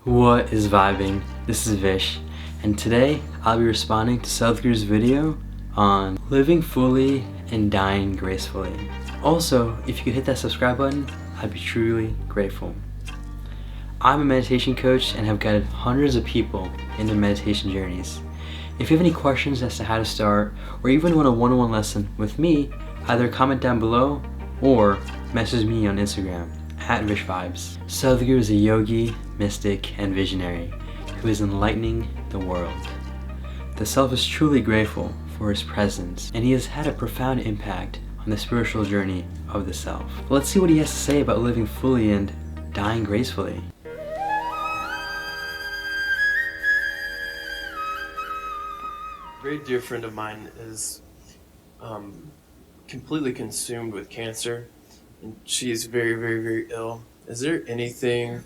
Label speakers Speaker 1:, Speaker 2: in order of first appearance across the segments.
Speaker 1: What is vibing? This is Vish, and today I'll be responding to Sadhguru's video on living fully and dying gracefully. Also, if you could hit that subscribe button, I'd be truly grateful. I'm a meditation coach and have guided hundreds of people in their meditation journeys. If you have any questions as to how to start, or even want a one-on-one lesson with me, either comment down below or message me on Instagram @VishVibes. Sadhguru is a yogi, mystic, and visionary who is enlightening the world. The self is truly grateful for his presence, and he has had a profound impact on the spiritual journey of the self. Let's see what he has to say about living fully and dying gracefully.
Speaker 2: A very dear friend of mine is completely consumed with cancer, and she's very, very, very ill. Is there anything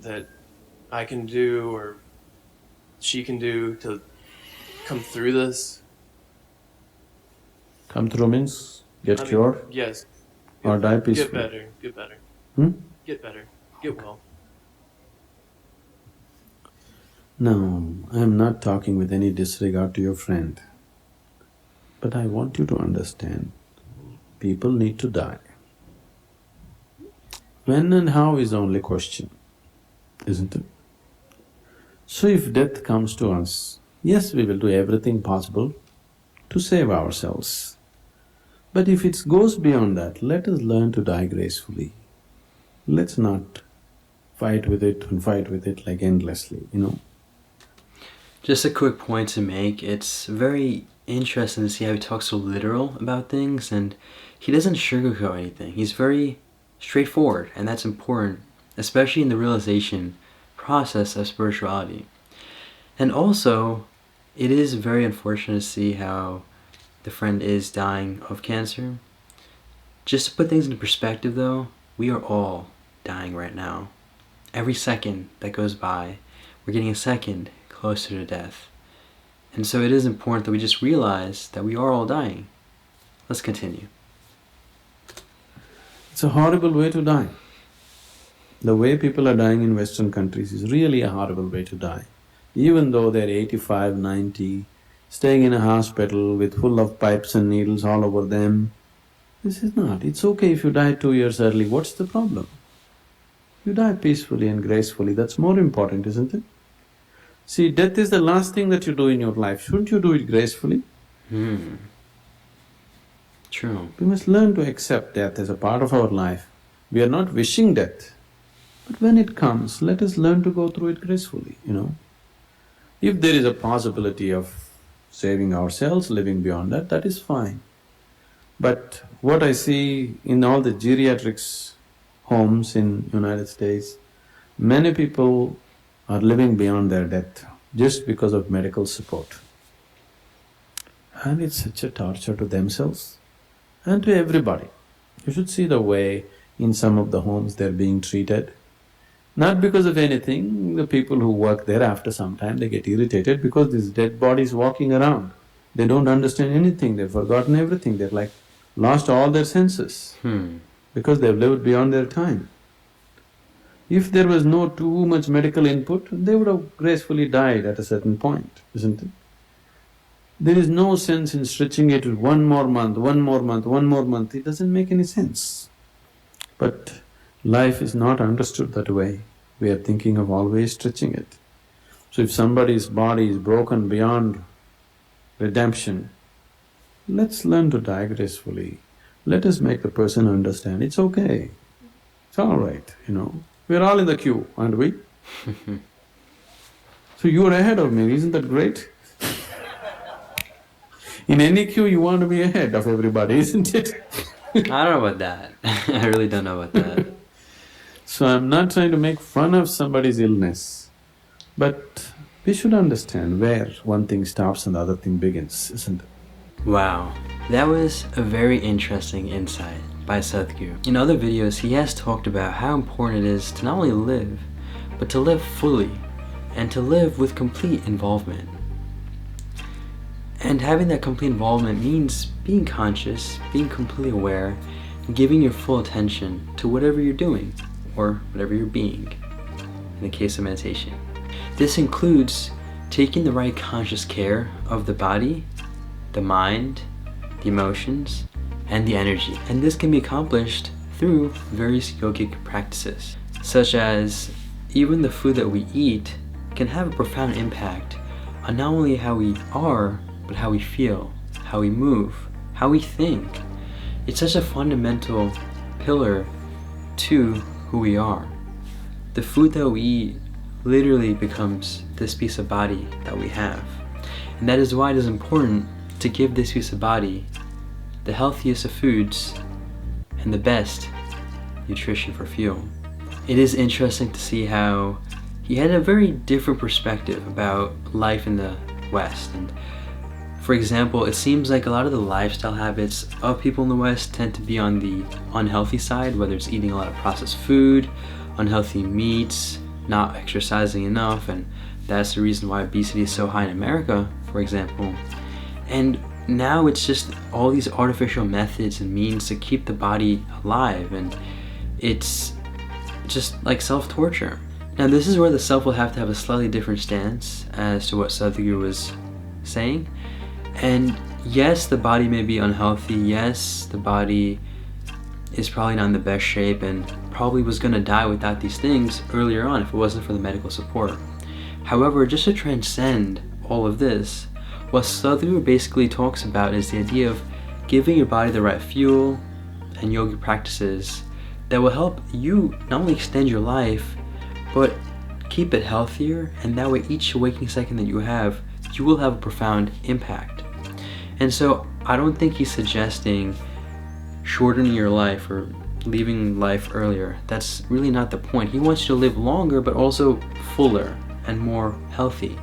Speaker 2: that I can do or she can do to come through this?
Speaker 3: Come through means get cured?
Speaker 2: Yes.
Speaker 3: Or die peacefully?
Speaker 2: Get better. Get better. Get better. Get well.
Speaker 3: No, I am not talking with any disregard to your friend. But I want you to understand, people need to die. When and how is the only question, isn't it? So if death comes to us, yes, we will do everything possible to save ourselves. But if it goes beyond that, let us learn to die gracefully. Let's not fight with it and fight with it like endlessly,
Speaker 1: Just a quick point to make, it's very interesting to see how he talks so literal about things, and he doesn't sugarcoat anything. He's very straightforward, and that's important, especially in the realization process of spirituality. And also, it is very unfortunate to see how the friend is dying of cancer. Just to put things into perspective though, we are all dying right now. Every second that goes by, we're getting a second closer to death. And so it is important that we just realize that we are all dying. Let's continue.
Speaker 3: It's a horrible way to die. The way people are dying in Western countries is really a horrible way to die. Even though they're 85, 90, staying in a hospital with full of pipes and needles all over them, this is not. It's okay if you die 2 years early, what's the problem? You die peacefully and gracefully, that's more important, isn't it? See, death is the last thing that you do in your life, shouldn't you do it gracefully?
Speaker 1: True.
Speaker 3: We must learn to accept death as a part of our life. We are not wishing death, but when it comes, let us learn to go through it gracefully, If there is a possibility of saving ourselves, living beyond that, that is fine. But what I see in all the geriatrics homes in United States, many people are living beyond their death just because of medical support. And it's such a torture to themselves and to everybody. You should see the way in some of the homes they're being treated. Not because of anything, the people who work there after some time they get irritated because these dead bodies walking around. They don't understand anything, they've forgotten everything, they're like lost all their senses because they've lived beyond their time. If there was no too much medical input, they would have gracefully died at a certain point, isn't it? There is no sense in stretching it with one more month, one more month, one more month, it doesn't make any sense. But life is not understood that way, we are thinking of always stretching it. So if somebody's body is broken beyond redemption, let's learn to die gracefully. Let us make the person understand, it's okay, it's all right, We're all in the queue, aren't we? So you're ahead of me, isn't that great? In any queue you want to be ahead of everybody, isn't it?
Speaker 1: I don't know about that. I really don't know about that.
Speaker 3: So I'm not trying to make fun of somebody's illness, but we should understand where one thing stops and the other thing begins, isn't it?
Speaker 1: Wow, that was a very interesting insight by Sadhguru. In other videos, he has talked about how important it is to not only live, but to live fully, and to live with complete involvement. And having that complete involvement means being conscious, being completely aware, and giving your full attention to whatever you're doing, or whatever you're being. in the case of meditation. This includes taking the right conscious care of the body, the mind, the emotions, and the energy. And this can be accomplished through various yogic practices, such as even the food that we eat can have a profound impact on not only how we are, but how we feel, how we move, how we think. It's such a fundamental pillar to who we are. The food that we eat literally becomes this piece of body that we have. And that is why it is important to give this piece of body the healthiest of foods and the best nutrition for fuel. It is interesting to see how he had a very different perspective about life in the West. And for example, it seems like a lot of the lifestyle habits of people in the West tend to be on the unhealthy side, whether it's eating a lot of processed food, unhealthy meats, not exercising enough, and that's the reason why obesity is so high in America, for example. And now it's just all these artificial methods and means to keep the body alive, and it's just like self-torture. Now this is where the self will have to have a slightly different stance as to what Sadhguru was saying. And yes, the body may be unhealthy, yes, the body is probably not in the best shape and probably was going to die without these things earlier on if it wasn't for the medical support. However, just to transcend all of this, what Sadhguru basically talks about is the idea of giving your body the right fuel and yoga practices that will help you not only extend your life, but keep it healthier, and that way each waking second that you will have a profound impact. And so I don't think he's suggesting shortening your life or leaving life earlier. That's really not the point. He wants you to live longer, but also fuller and more healthy.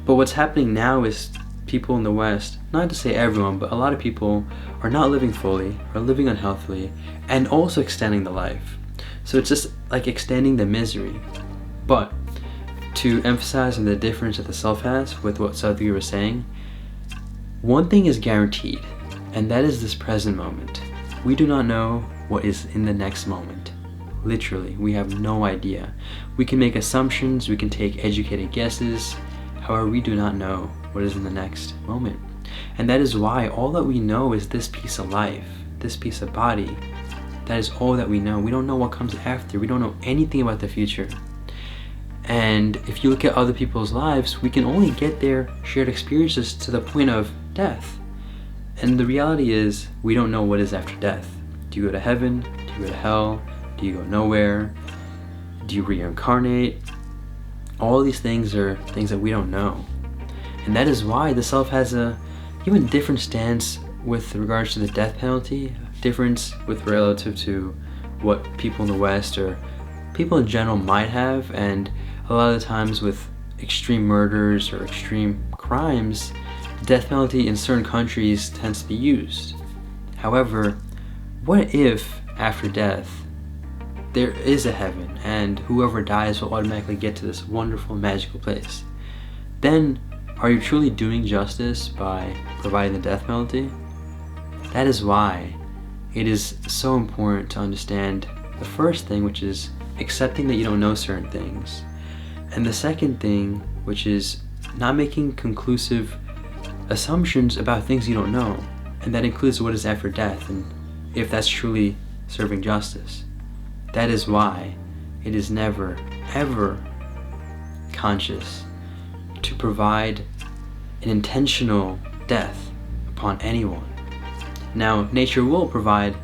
Speaker 1: But what's happening now is people in the West, not to say everyone, but a lot of people are not living fully, are living unhealthily, and also extending the life. So it's just like extending the misery. But to emphasize on the difference that the self has with what Sadhguru was saying, one thing is guaranteed, and that is this present moment. We do not know what is in the next moment. Literally, we have no idea. We can make assumptions, we can take educated guesses, however, we do not know what is in the next moment. And that is why all that we know is this piece of life, this piece of body. That is all that we know. We don't know what comes after. We don't know anything about the future. And if you look at other people's lives, we can only get their shared experiences to the point of death. And the reality is, we don't know what is after death. Do you go to heaven? Do you go to hell? Do you go nowhere? Do you reincarnate? All these things are things that we don't know. And that is why the self has a even different stance with regards to the death penalty, difference with relative to what people in the West or people in general might have. And a lot of the times with extreme murders or extreme crimes, the death penalty in certain countries tends to be used. However, what if after death there is a heaven and whoever dies will automatically get to this wonderful magical place? Then are you truly doing justice by providing the death penalty? That is why it is so important to understand the first thing, which is accepting that you don't know certain things, and the second thing, which is not making conclusive assumptions about things you don't know, and that includes what is after death and if that's truly serving justice. That is why it is never, ever conscious to provide an intentional death upon anyone. Now, nature will provide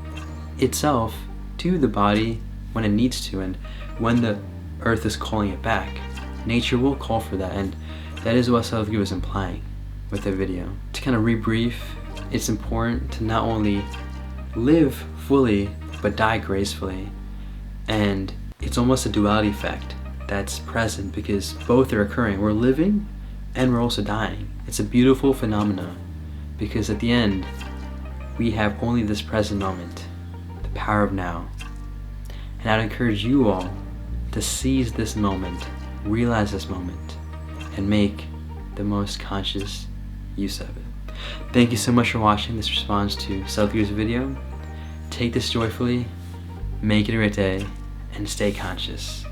Speaker 1: itself to the body when it needs to, and when the earth is calling it back, nature will call for that, and that is what Sadhguru was implying with the video. To kind of rebrief, it's important to not only live fully, but die gracefully. And it's almost a duality effect that's present because both are occurring. We're living and we're also dying. It's a beautiful phenomenon because at the end, we have only this present moment, the power of now. And I'd encourage you all to seize this moment, realize this moment, and make the most conscious use of it. Thank you so much for watching this response to Sadhguru's video. Take this joyfully, make it a great day, and stay conscious.